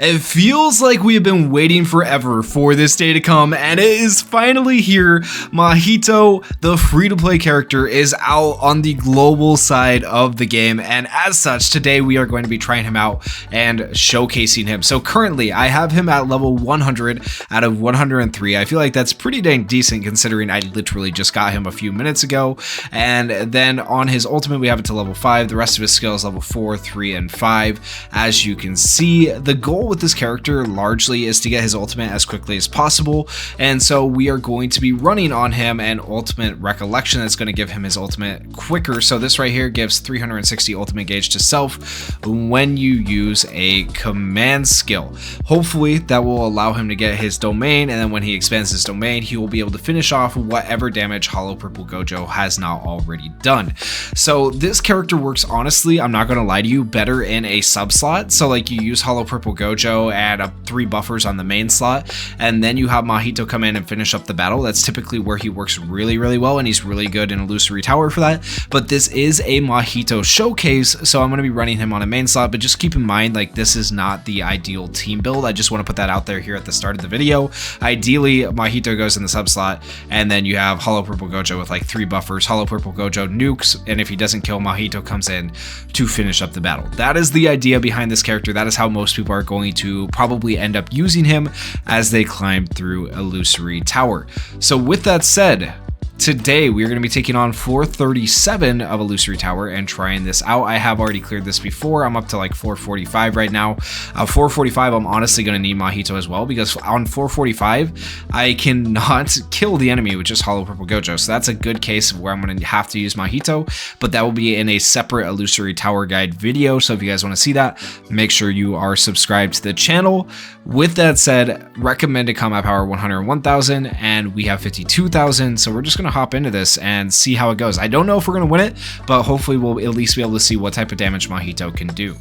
It feels like we have been waiting forever for this day to come, and it is finally here. Mahito, the free-to-play character, is out on the global side of the game, and as such, today we are going to be trying him out and showcasing him. So currently, I have him at level 100 out of 103. I feel like that's pretty dang decent considering I literally just got him a few minutes ago, and then on his ultimate, we have it to level 5. The rest of his skills level 4, 3, and 5. As you can see, the goal with this character largely is to get his ultimate as quickly as possible, and so we are going to be running on him an ultimate recollection that's going to give him his ultimate quicker. So this right here gives 360 ultimate gauge to self when you use a command skill. Hopefully that will allow him to get his domain, and then when he expands his domain, he will be able to finish off whatever damage Hollow Purple Gojo has not already done. So this character works, honestly, I'm not going to lie to you, better in a sub slot. So like you use Hollow Purple Gojo, add up 3 buffers on the main slot, and then you have Mahito come in and finish up the battle. That's typically where he works really well, and he's really good in Illusory Tower for that. But this is a Mahito showcase, so I'm going to be running him on a main slot, but just keep in mind, like, this is not the ideal team build. I just want to put that out there here at the start of the video. Ideally, Mahito goes in the sub slot, and then you have Hollow Purple Gojo with like 3 buffers. Hollow Purple Gojo nukes, and if he doesn't kill, Mahito comes in to finish up the battle. That is the idea behind this character. That is how most people are going to probably end up using him as they climb through Illusory Tower. So with that said, today we are going to be taking on 437 of Illusory Tower and trying this out. I have already cleared this before. I'm up to like 445 right now. 445, I'm honestly going to need Mahito as well, because on 445 I cannot kill the enemy with just Hollow Purple Gojo. So that's a good case of where I'm going to have to use Mahito, but that will be in a separate Illusory Tower guide video. So if you guys want to see that, make sure you are subscribed to the channel. With that said, recommended combat power 101,000, and we have 52,000. So we're just going to hop into this and see how it goes. I don't know if we're going to win it, but hopefully we'll at least be able to see what type of damage Mahito can do.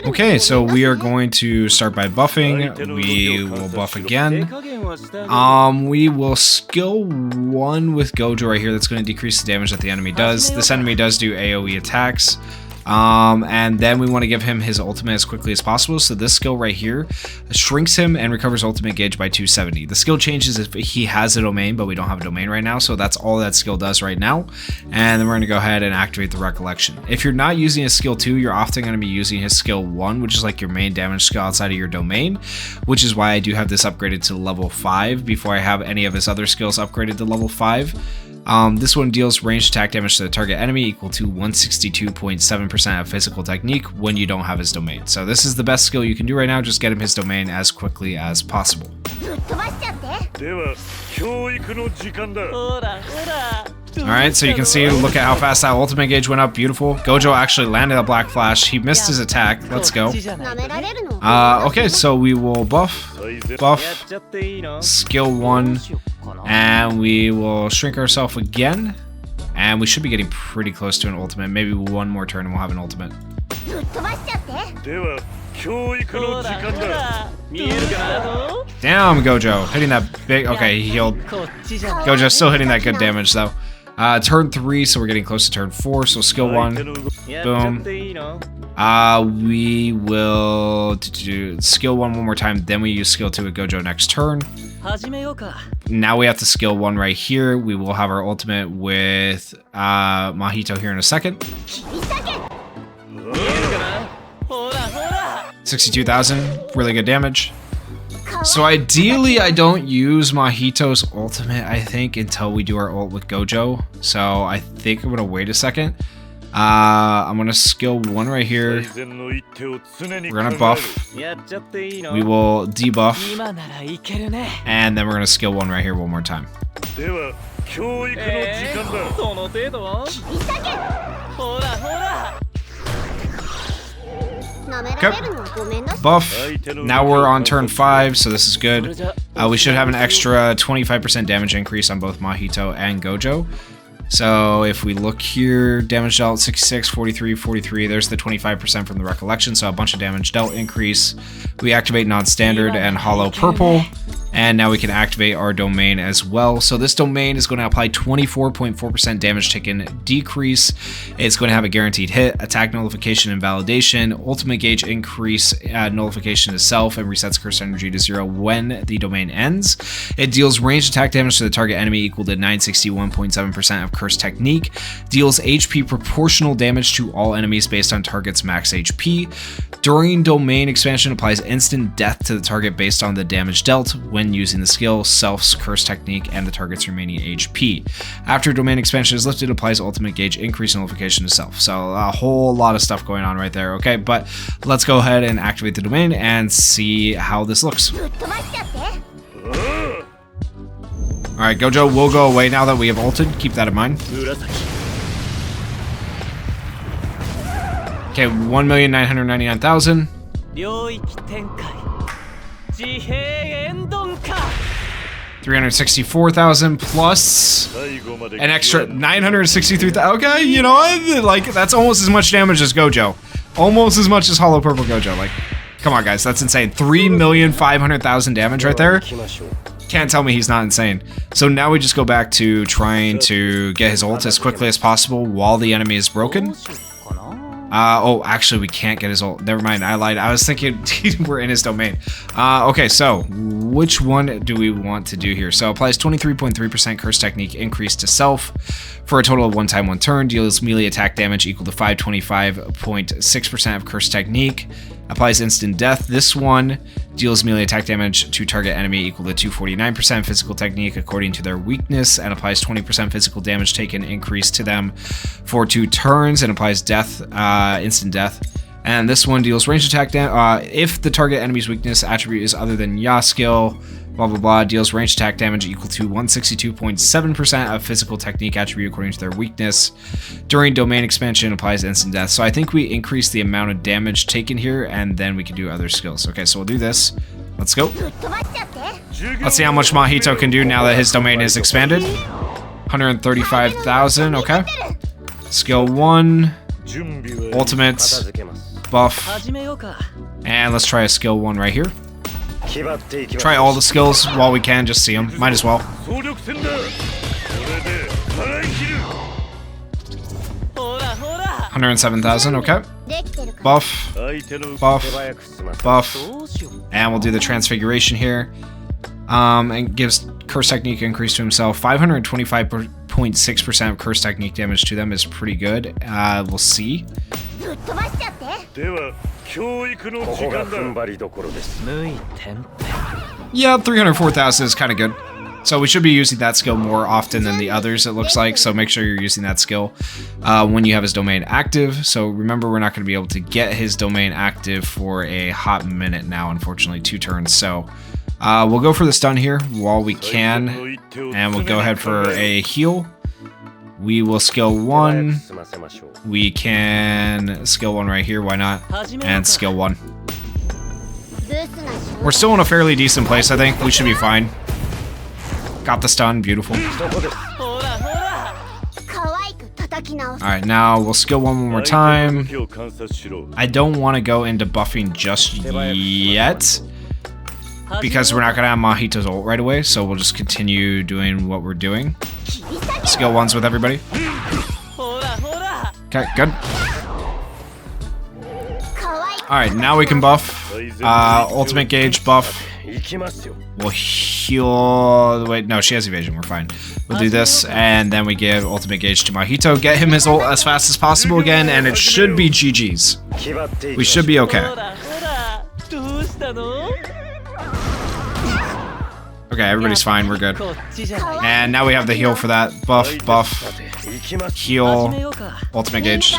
Okay, so we are going to start by buffing. We will buff again. We will skill 1 with Gojo right here. That's going to decrease the damage that the enemy does. This enemy does do AoE attacks. And then we want to give him his ultimate as quickly as possible. So this skill right here shrinks him and recovers ultimate gauge by 270. The skill changes if he has a domain, but we don't have a domain right now. So that's all that skill does right now. And then we're going to go ahead and activate the recollection. If you're not using his skill 2, you're often going to be using his skill 1, which is like your main damage skill outside of your domain, which is why I do have this upgraded to level 5 before I have any of his other skills upgraded to level 5. This one deals ranged attack damage to the target enemy equal to 162.7% of physical technique when you don't have his domain. So this is the best skill you can do right now. Just get him his domain as quickly as possible. Alright, so you can see, look at how fast that ultimate gauge went up. Beautiful. Gojo actually landed a black flash. He missed his attack. Let's go. Okay, so we will buff, skill 1, and we will shrink ourselves again. And we should be getting pretty close to an ultimate. Maybe one more turn and we'll have an ultimate. Damn, Gojo. Hitting that big... Okay, he healed. Gojo still hitting that good damage, though. Turn 3, so we're getting close to turn 4. So skill 1. Boom. We will do skill 1 more time. Then we use skill 2 with Gojo next turn. Now we have to skill 1 right here. We will have our ultimate with Mahito here in a second. 62,000, really good damage. So ideally, I don't use Mahito's ultimate, I think, until we do our ult with Gojo. So I think I'm gonna wait a second. I'm gonna skill 1 right here. We're gonna buff. We will debuff. And then we're gonna skill 1 right here one more time. Okay. Buff. Now we're on turn 5, so this is good. We should have an extra 25% damage increase on both Mahito and Gojo. So if we look here, damage dealt 66, 43, 43, there's the 25% from the recollection, so a bunch of damage dealt increase. We activate non-standard and Hollow Purple. And now we can activate our domain as well. So this domain is going to apply 24.4% damage taken decrease. It's going to have a guaranteed hit, attack nullification and validation, ultimate gauge increase, nullification to self, and resets cursed energy to 0 when the domain ends. It deals ranged attack damage to the target enemy equal to 961.7% of cursed technique. Deals HP proportional damage to all enemies based on target's max HP. During domain expansion, applies instant death to the target based on the damage dealt when using the skill, self's curse technique, and the target's remaining HP. After domain expansion is lifted, applies ultimate gauge increase nullification to self. So a whole lot of stuff going on right there. Okay, but let's go ahead and activate the domain and see how this looks. Alright, Gojo will go away now that we have ulted. Keep that in mind. Okay, 1,999,000. 364,000 plus an extra 963,000. Okay, you know what? Like, that's almost as much damage as Gojo. Almost as much as Hollow Purple Gojo. Like, come on, guys, that's insane. 3,500,000 damage right there. Can't tell me he's not insane. So now we just go back to trying to get his ult as quickly as possible while the enemy is broken. Oh, actually, we can't get his ult. Never mind, I lied. I was thinking we're in his domain. Okay, so which one do we want to do here? So applies 23.3% curse technique increase to self for a total of 1 time 1 turn. Deals melee attack damage equal to 525.6% of curse technique. Applies instant death. This one deals melee attack damage to target enemy equal to 249% physical technique according to their weakness, and applies 20% physical damage taken increase to them for 2 turns, and applies death, instant death. And this one deals range attack damage if the target enemy's weakness attribute is other than Ya skill, blah blah blah. Deals range attack damage equal to 162.7% of physical technique attribute according to their weakness. During domain expansion, applies instant death. So I think we increase the amount of damage taken here, and then we can do other skills. Okay, so we'll do this. Let's go. Let's see how much Mahito can do now that his domain is expanded. 135,000. Okay. Skill 1. Ultimate. Buff. And let's try a skill 1 right here. Try all the skills while we can, just see them. Might as well. 107,000, okay. Buff. Buff. Buff. And we'll do the transfiguration here. And gives curse technique increase to himself. 525.6% of curse technique damage to them is pretty good. We'll see. Yeah, 304,000 is kind of good. So we should be using that skill more often than the others, it looks like. So make sure you're using that skill when you have his domain active. So remember, we're not going to be able to get his domain active for a hot minute now, unfortunately, 2 turns. So we'll go for the stun here while we can, and we'll go ahead for a heal. We will skill 1. We can skill 1 right here, why not? And skill 1. We're still in a fairly decent place, I think. We should be fine. Got the stun, beautiful. Alright, now we'll skill 1 more time. I don't want to go into buffing just yet, because we're not going to have Mahito's ult right away, so we'll just continue doing what we're doing. Skill 1s with everybody. Okay, good. Alright, now we can buff. Ultimate gauge buff. We'll heal... Wait, no, she has evasion, we're fine. We'll do this, and then we give ultimate gauge to Mahito. Get him his ult as fast as possible again, and it should be GG's. We should be okay. Okay, everybody's fine, we're good. And now we have the heal for that. Buff, buff, heal, ultimate gauge.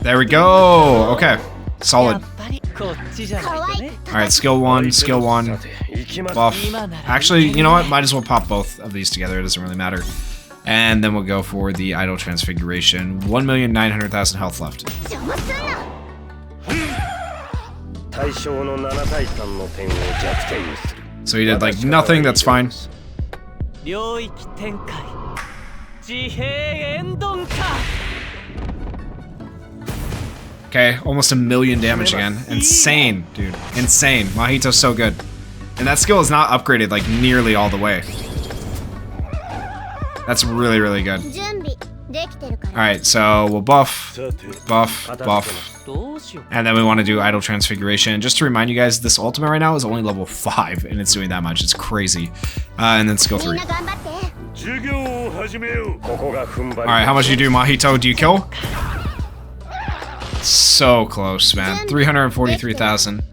There we go! Okay, solid. Alright, skill 1, skill 1, buff. Actually, you know what? Might as well pop both of these together, it doesn't really matter. And then we'll go for the idle transfiguration. 1,900,000 health left. So he did like nothing, that's fine. Okay, Okay, almost 1,000,000 damage again. Insane, dude. Insane. Mahito's so good. And that skill is not upgraded like nearly all the way. That's really, really good. Alright, so we'll buff, buff, buff. And then we want to do Idle Transfiguration. Just to remind you guys, this ultimate right now is only level 5, and it's doing that much. It's crazy. And then skill 3. Alright, how much do you do, Mahito? Do you kill? So close, man. 343,000.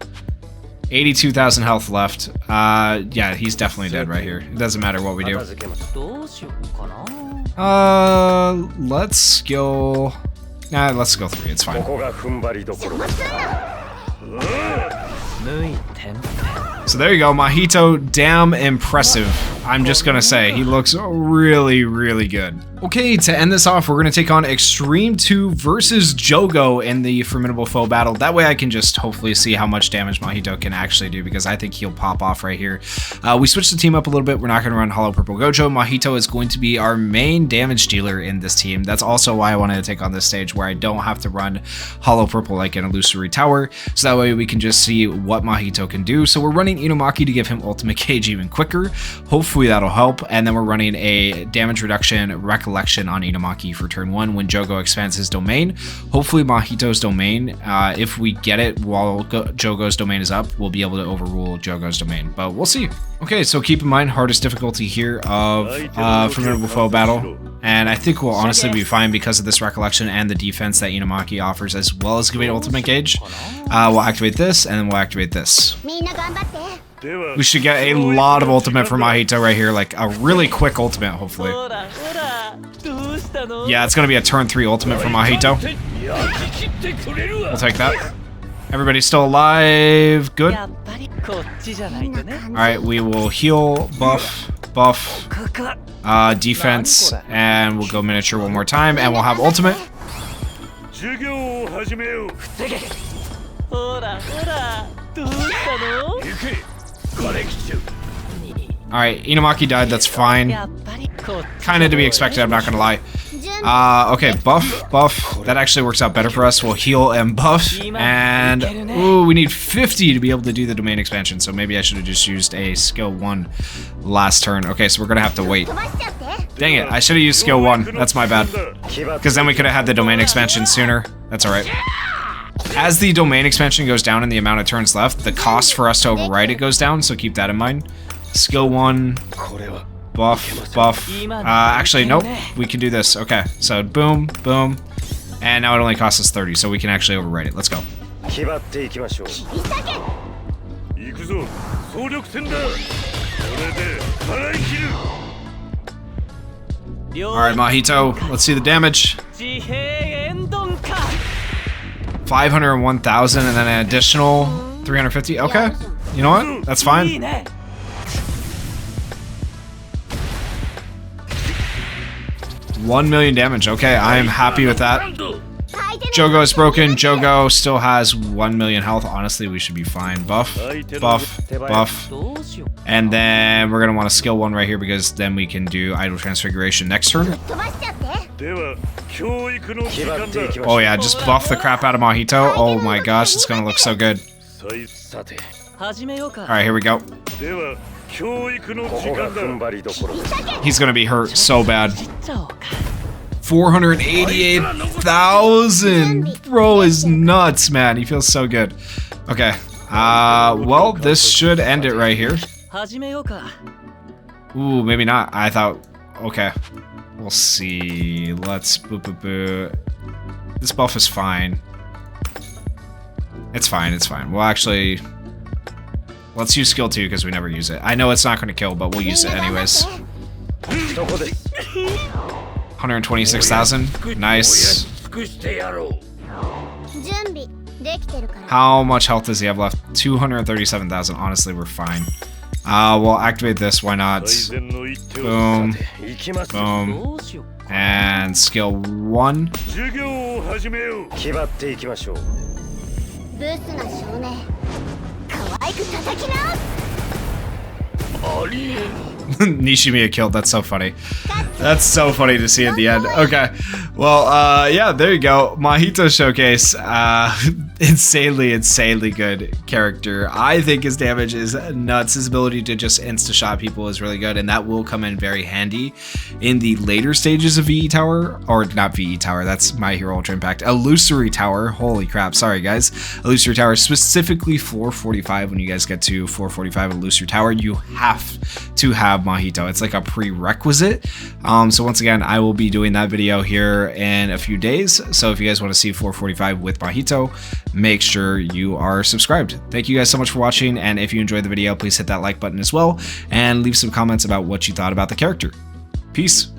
82,000 health left. Yeah, he's definitely dead right here. It doesn't matter what we do. Let's skill... Nah, let's skill 3, it's fine. So there you go, Mahito, damn impressive. I'm just gonna say, he looks really, really good. Okay, to end this off, we're gonna take on Extreme 2 versus Jogo in the Formidable Foe battle. That way I can just hopefully see how much damage Mahito can actually do, because I think he'll pop off right here. We switched the team up a little bit. We're not gonna run Hollow Purple Gojo. Mahito is going to be our main damage dealer in this team. That's also why I wanted to take on this stage where I don't have to run Hollow Purple like an Illusory Tower, so that way we can just see what Mahito can do. So we're running Inumaki to give him ultimate cage even quicker. Hopefully that'll help. And then we're running a damage reduction recollection on Inumaki for turn 1 when Jogo expands his domain. Hopefully Mahito's domain, if we get it while Jogo's domain is up, we'll be able to overrule Jogo's domain, but we'll see. Okay, so keep in mind, hardest difficulty here of Formidable Foe battle, and I think we'll honestly be fine because of this recollection and the defense that Inumaki offers, as well as giving ultimate gauge. We'll activate this, and then we'll activate this. We should get a lot of ultimate from Mahito right here, like a really quick ultimate, hopefully. Yeah, it's gonna be a turn 3 ultimate from Mahito. We'll take that. Everybody's still alive. Good. Alright, we will heal, buff, buff, defense, and we'll go miniature one more time, and we'll have ultimate. Alright, Inumaki died, that's fine. Kinda to be expected, I'm not gonna lie. Okay, buff, buff. That actually works out better for us. We'll heal and buff. And, ooh, we need 50 to be able to do the domain expansion, so maybe I should have just used a skill 1 last turn. Okay, so we're gonna have to wait. Dang it, I should have used skill 1. That's my bad. Because then we could have had the domain expansion sooner. That's alright. As the domain expansion goes down and the amount of turns left, the cost for us to override it goes down, so keep that in mind. Skill 1, buff, buff. Actually, nope, we can do this. Okay, so boom, boom. And now it only costs us 30, so we can actually override it. Let's go. Alright, Mahito, let's see the damage. 501,000 and then an additional 350. Okay, you know what? That's fine. $1 million damage. Okay, I am happy with that. Jogo is broken. Jogo still has 1 million health. Honestly, we should be fine. Buff, buff, buff. And then we're gonna want to skill 1 right here because then we can do Idle Transfiguration next turn. Oh yeah, just buff the crap out of Mahito. Oh my gosh, it's gonna look so good. Alright, here we go. He's gonna be hurt so bad. 488,000! Bro is nuts, man. He feels so good. Okay. Well, this should end it right here. Ooh, maybe not. I thought... Okay. We'll see. Let's... This buff is fine. It's fine, it's fine. We'll actually... Let's use skill 2 because we never use it. I know it's not going to kill, but we'll use it anyways. 126,000. Nice. How much health does he have left? 237,000. Honestly, we're fine. We'll activate this. Why not? Boom. Boom. And skill 1. Nishimiya killed. That's so funny. That's so funny to see at the end. Okay. Well, yeah, there you go. Mahito Showcase. Insanely good character. I think his damage is nuts. His ability to just insta-shot people is really good, and that will come in very handy in the later stages of VE Tower. Or not VE Tower, that's My Hero Ultra Impact. Illusory Tower. Holy crap. Sorry, guys. Illusory Tower, specifically floor 45. When you guys get to floor 45 Illusory Tower, you have to have Mahito. It's like a prerequisite. So once again, I will be doing that video here in a few days. So if you guys want to see 445 with Mahito, make sure you are subscribed. Thank you guys so much for watching, and if you enjoyed the video, please hit that like button as well, and leave some comments about what you thought about the character. Peace.